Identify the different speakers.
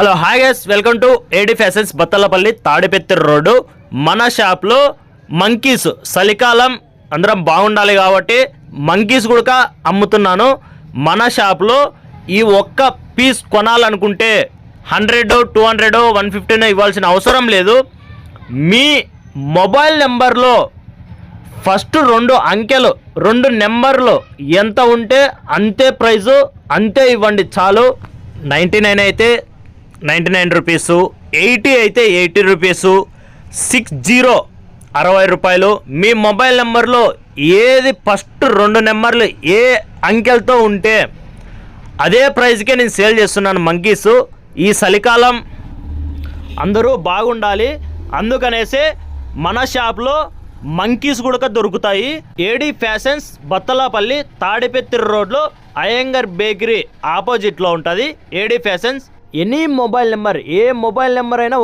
Speaker 1: Hello hi guys, welcome to AD fashions Battalapalli Tadipatri road. మన షాప్లో monkeys చలికాలం అందరం బాగుండాలి కాబట్టి మంకీస్ కూడా అమ్ముతున్నాను. మన షాప్లో ఈ ఒక్క పీస్ కొనాలనుకుంటే 100, 200, 150 ఇవ్వాల్సిన అవసరం లేదు. మీ మొబైల్ నెంబర్లో ఫస్ట్ 2 అంకెలు 2 నెంబర్లు ఎంత ఉంటే అంతే ప్రైజు, అంతే ఇవ్వండి చాలు. 99 అయితే 99 రూపీసు, 80 అయితే 80 రూపీసు, 60 60 రూపాయలు. మీ మొబైల్ నెంబర్లో ఏది ఫస్ట్ 2 నెంబర్లు ఏ అంకెలతో ఉంటే అదే ప్రైస్కే నేను సేల్ చేస్తున్నాను మంకీస్. ఈ చలికాలం అందరూ బాగుండాలి, అందుకనేసి మన షాప్లో మంకీస్ కూడా దొరుకుతాయి. ఏడి ఫ్యాషన్స్ బత్తలపల్లి తాడిపత్రి రోడ్లో అయ్యంగర్ బేకరీ ఆపోజిట్లో ఉంటుంది AD fashions. Any mobile number, ఏ మొబైల్ నెంబర్ అయినా